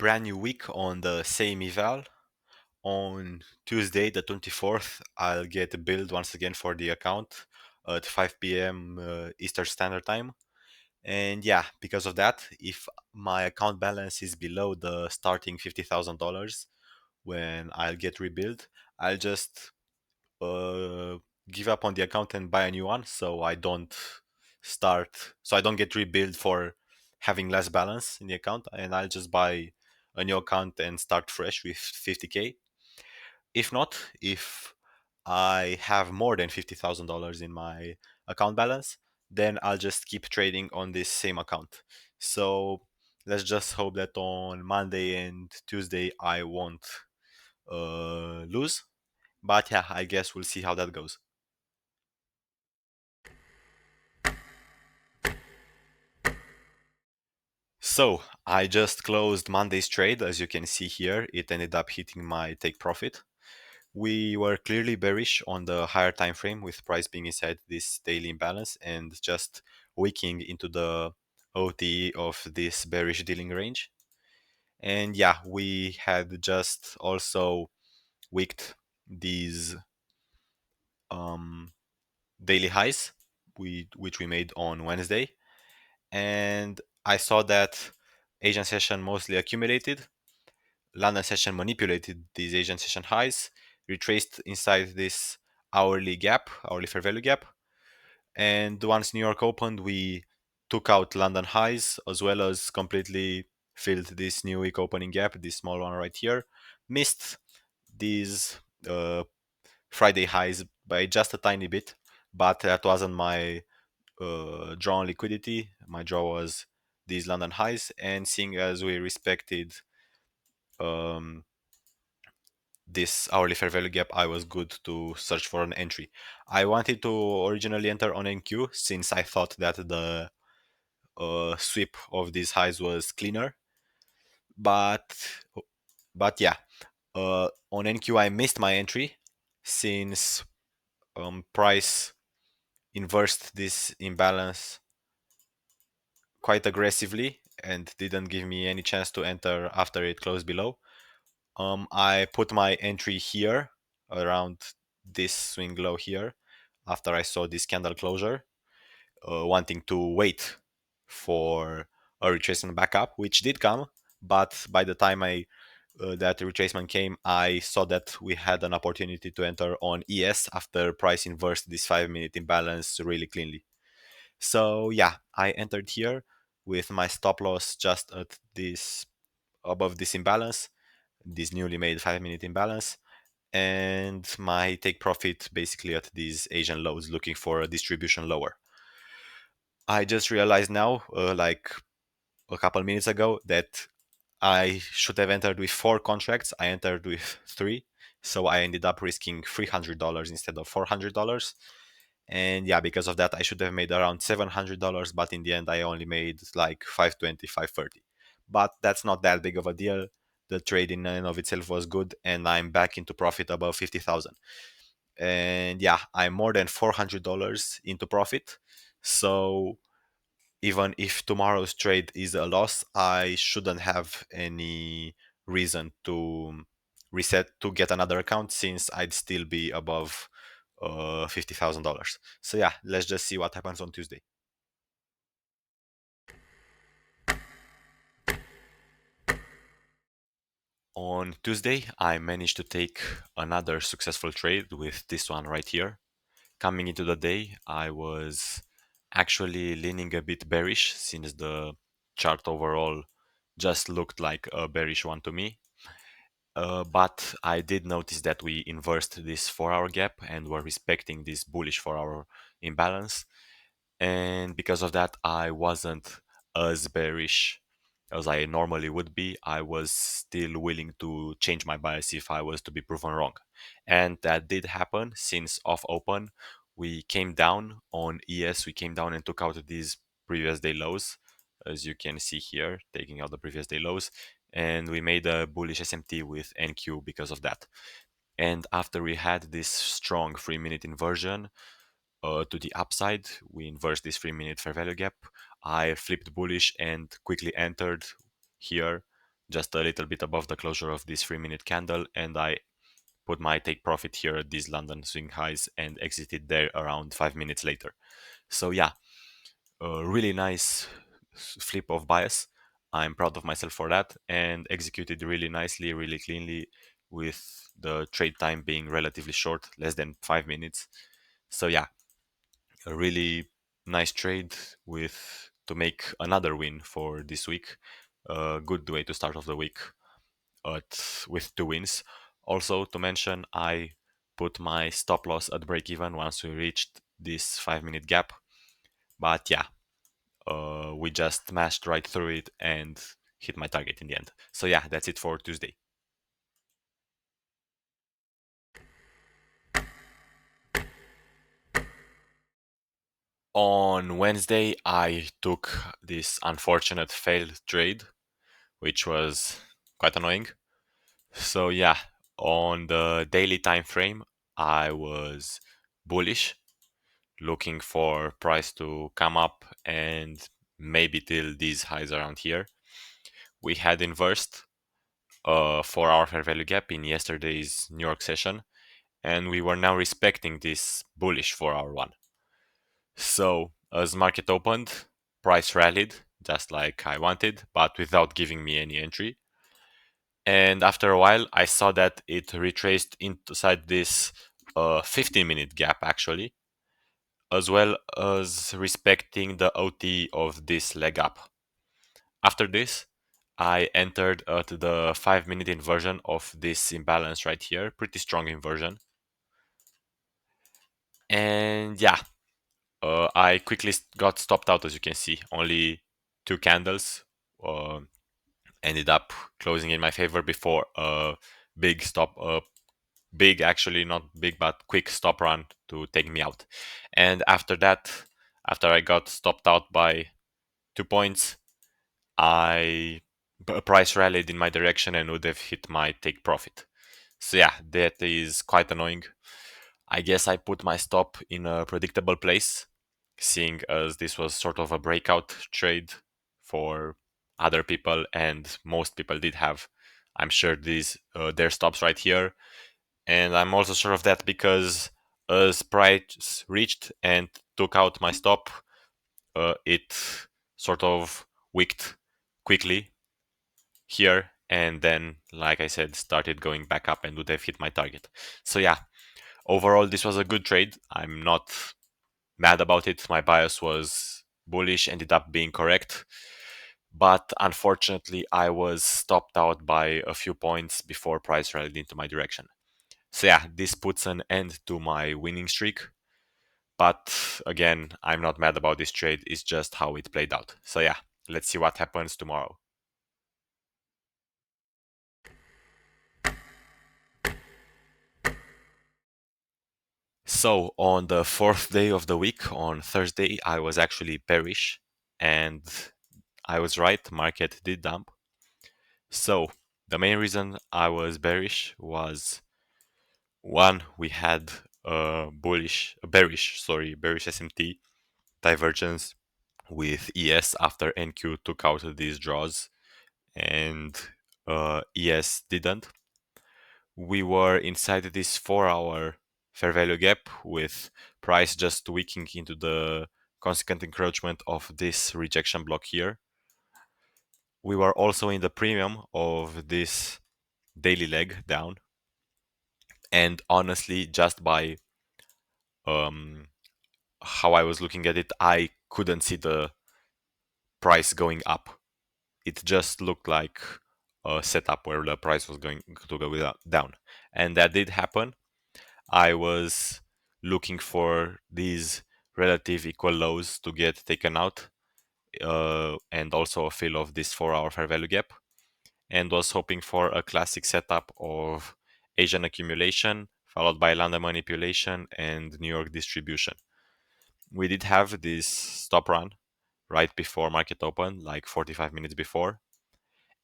brand new week on the same eval. On Tuesday, the 24th, I'll get billed once again for the account at 5 p.m. Eastern Standard Time. And yeah, because of that, if my account balance is below the starting $50,000 when I'll get rebilled, I'll just uh, give up on the account and buy a new one so I don't get rebilled for having less balance in the account, and I'll just buy a new account and start fresh with 50k. If not, if I have more than $50,000 in my account balance, then I'll just keep trading on this same account. So let's just hope that on Monday and Tuesday I won't lose. But yeah, I guess we'll see how that goes. So I just closed Monday's trade. As you can see here, it ended up hitting my take profit. We were clearly bearish on the higher time frame with price being inside this daily imbalance and just wicking into the OTE of this bearish dealing range. And yeah, we had just also wicked these um, daily highs, which we made on Wednesday. And I saw that Asian session mostly accumulated. London session manipulated these Asian session highs, retraced inside this hourly fair value gap. And once New York opened, we took out London highs as well as completely filled this new week opening gap, this small one right here. Missed these uh, Friday highs by just a tiny bit, but that wasn't my draw on liquidity. My draw was these London highs, and seeing as we respected um, this hourly fair value gap, I was good to search for an entry. I wanted to originally enter on NQ since I thought that the sweep of these highs was cleaner, but yeah, on NQ I missed my entry since price inversed this imbalance quite aggressively and didn't give me any chance to enter after it closed below. I put my entry here around this swing low here after I saw this candle closure, wanting to wait for a retracement back up, which did come. But by the time that retracement came, I saw that we had an opportunity to enter on ES after price inversed this 5 minute imbalance really cleanly. So yeah, I entered here with my stop loss just at this above this imbalance, this newly made 5 minute imbalance, and my take profit basically at these Asian lows, looking for a distribution lower. I just realized now, like a couple minutes ago, that I should have entered with 4 contracts. I entered with 3, so I ended up risking $300 instead of $400. And yeah, because of that, I should have made around $700, but in the end, I only made like 520, 530. But that's not that big of a deal. The trade in and of itself was good, and I'm back into profit above 50,000. And yeah, I'm more than $400 into profit. So even if tomorrow's trade is a loss, I shouldn't have any reason to reset to get another account since I'd still be above $50,000. So yeah, let's just see what happens on Tuesday. On Tuesday, I managed to take another successful trade with this one right here. Coming into the day, I was actually leaning a bit bearish since the chart overall just looked like a bearish one to me. But I did notice that we inversed this 4 hour gap and were respecting this bullish 4 hour imbalance. And because of that, I wasn't as bearish as I normally would be. I was still willing to change my bias if I was to be proven wrong. And that did happen since off open. We came down on ES, we came down and took out these previous day lows, as you can see here, taking out the previous day lows. And we made a bullish SMT with NQ because of that. And after we had this strong 3 minute inversion, to the upside. We inversed this 3 minute fair value gap. I flipped bullish and quickly entered here just a little bit above the closure of this 3 minute candle, and I put my take profit here at these London swing highs and exited there around 5 minutes later. So yeah, a really nice flip of bias. I'm proud of myself for that and executed really nicely, really cleanly, with the trade time being relatively short, less than 5 minutes. So yeah, a really nice trade with to make another win for this week. A good way to start off the week with 2 wins. Also to mention, I put my stop loss at break even once we reached this 5 minute gap. But yeah, we just smashed right through it and hit my target in the end. So yeah, that's it for Tuesday. On Wednesday, I took this unfortunate failed trade, which was quite annoying. So yeah, on the daily time frame, I was bullish, looking for price to come up and maybe till these highs around here. We had inversed a 4 hour fair value gap in yesterday's New York session, and we were now respecting this bullish 4 hour one. So as market opened, price rallied just like I wanted, but without giving me any entry. And after a while, I saw that it retraced inside this 15-minute gap actually, as well as respecting the OT of this leg up. After this, I entered at the 5 minute inversion of this imbalance right here, pretty strong inversion. And yeah, I quickly got stopped out, as you can see. Only two candles uh, ended up closing in my favor before a big stop, big actually, not big, but quick stop run to take me out. And after that, after I got stopped out by 2 points, a price rallied in my direction and would have hit my take profit. So yeah, that is quite annoying. I guess I put my stop in a predictable place, seeing as this was sort of a breakout trade for other people, and most people did have, I'm sure, these their stops right here. And I'm also sure of that because as price reached and took out my stop, it sort of wicked quickly here, and then, like I said, started going back up and would have hit my target. So yeah, overall this was a good trade. I'm not mad about it. My bias was bullish, ended up being correct, but unfortunately I was stopped out by a few points before price rallied into my direction. So yeah, this puts an end to my winning streak. But again, I'm not mad about this trade. It's just how it played out. So yeah, let's see what happens tomorrow. So on the fourth day of the week, on Thursday, I was actually bearish, and I was right. Market did dump. So the main reason I was bearish was, one, we had bearish SMT divergence with ES after NQ took out these draws, and ES didn't. We were inside this 4 hour fair value gap with price just tweaking into the consequent encroachment of this rejection block here. We were also in the premium of this daily leg down, and honestly, just by um, how I was looking at it, I couldn't see the price going up. It just looked like a setup where the price was going to go down, and that did happen. I was looking for these relative equal lows to get taken out, and also a fill of this 4 hour fair value gap, and was hoping for a classic setup of Asian accumulation followed by London manipulation and New York distribution. We did have this stop run right before market open, like 45 minutes before,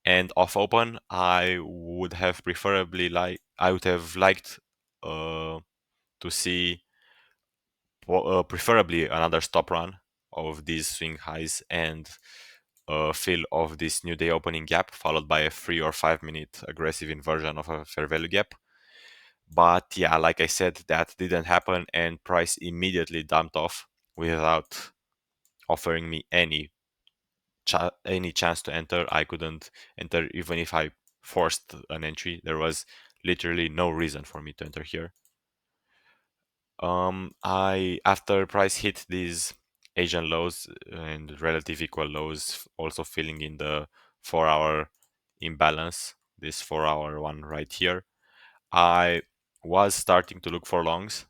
and off open I would have liked to see preferably another stop run of these swing highs and fill of this new day opening gap, followed by a 3 or 5 minute aggressive inversion of a fair value gap. But yeah, like I said, that didn't happen, and price immediately dumped off without offering me any chance to enter. I couldn't enter even if I forced an entry. There was literally no reason for me to enter here. I After price hit these Asian lows and relative equal lows, also filling in the 4 hour imbalance, this 4 hour one right here, I was starting to look for longs,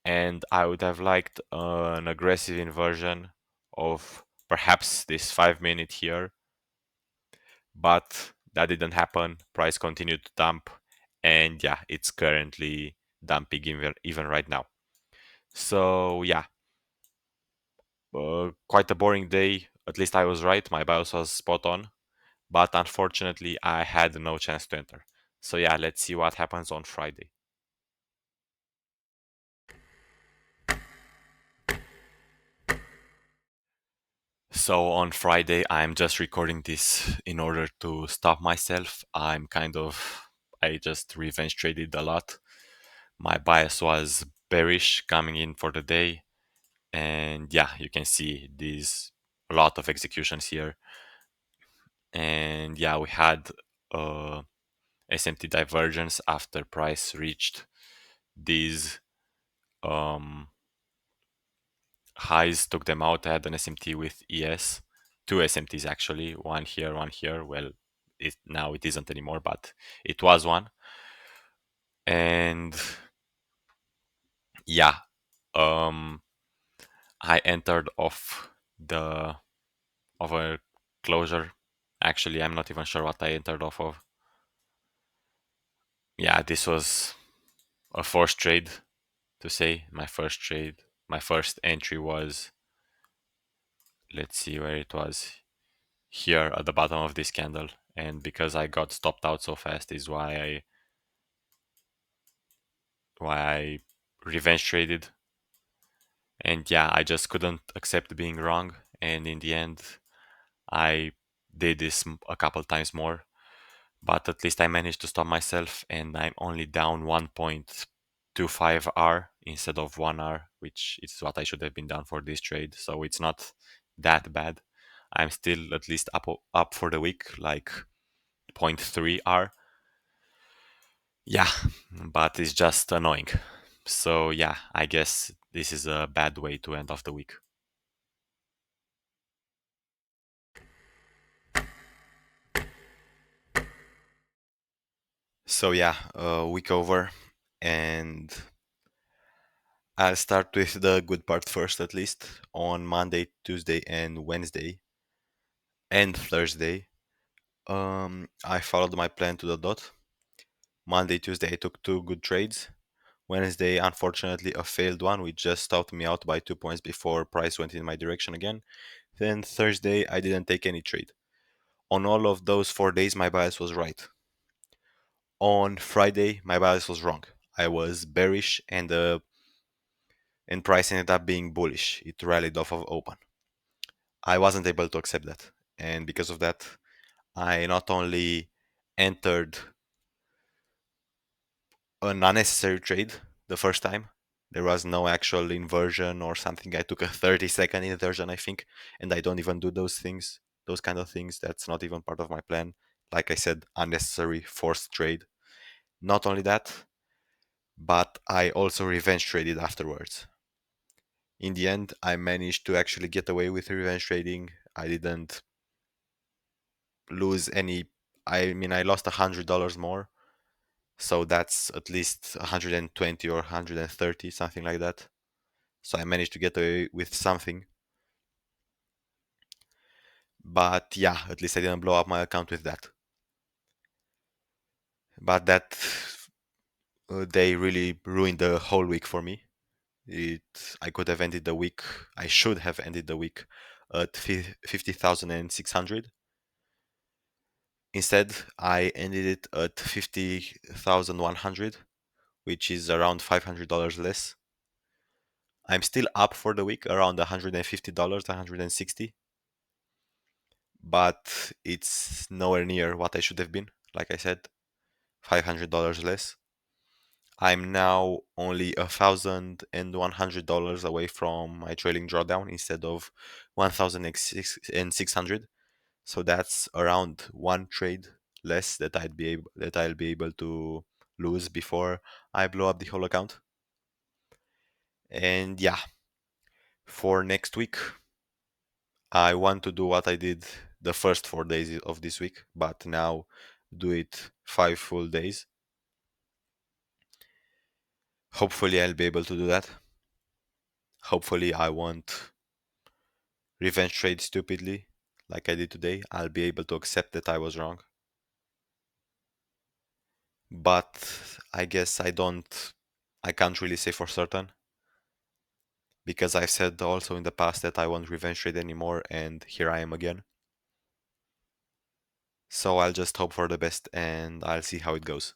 and I would have liked an aggressive inversion of perhaps this 5 minute here, but that didn't happen. Price continued to dump, and yeah, it's currently dumping even right now. So yeah, quite a boring day. At least I was right. My BIOS was spot on, but unfortunately, I had no chance to enter. So yeah, let's see what happens on Friday. So on Friday, I'm just recording this in order to stop myself. I just revenge traded a lot. My bias was bearish coming in for the day. And yeah, you can see these a lot of executions here. And yeah, we had SMT divergence after price reached these um, highs, took them out. I had an SMT with ES, two SMTs actually, one here, one here. Well, now it isn't anymore, but it was one. And yeah, um, I entered off the of a closure. Actually, I'm not even sure what I entered off of. Yeah, this was a forced trade to say. My first trade, my first entry was, let's see where it was, here at the bottom of this candle. And because I got stopped out so fast is why I revenge traded. And yeah, I just couldn't accept being wrong. And in the end, I did this a couple times more. But at least I managed to stop myself, and I'm only down 1.25 R instead of 1 R, which is what I should have been down for this trade. So it's not that bad. I'm still at least up for the week, like zero point 0.3 R. Yeah, but it's just annoying. So yeah, I guess this is a bad way to end off the week. So yeah, week over, and I'll start with the good part first, at least. On Monday, Tuesday, and Wednesday, and Thursday, I followed my plan to the dot. Monday, Tuesday, I took two good trades. Wednesday, unfortunately, a failed one, which just stopped me out by 2 points before price went in my direction again. Then Thursday, I didn't take any trade. On all of those 4 days, my bias was right. On Friday, my bias was wrong. I was bearish, and price ended up being bullish. It rallied off of open. I wasn't able to accept that, and because of that, I not only entered an unnecessary trade the first time. There was no actual inversion or something. I took a 30-second inversion, I think, and I don't even do those things, those kind of things. That's not even part of my plan. Like I said, unnecessary forced trade. Not only that, but I also revenge traded afterwards. In the end, I managed to actually get away with revenge trading. I didn't lose any. I mean, I lost $100 more, so that's at least 120 or 130, something like that. So I managed to get away with something. But yeah, at least I didn't blow up my account with that. But that day really ruined the whole week for me. It I could have ended the week. I should have ended the week at 50,600. Instead, I ended it at 50,100, which is around $500 less. I'm still up for the week, around $150, 160. but it's nowhere near what I should have been. Like I said, $500 less. I'm now only $1,100 away from my trailing drawdown instead of 1,600. So that's around one trade less that I'll be able to lose before I blow up the whole account. And yeah, for next week, I want to do what I did the first 4 days of this week, but now do it 5 full days. Hopefully, I'll be able to do that. Hopefully, I won't revenge trade stupidly like I did today. I'll be able to accept that I was wrong. But I guess I can't really say for certain because I've said also in the past that I won't revenge trade anymore, and here I am again. So I'll just hope for the best and I'll see how it goes.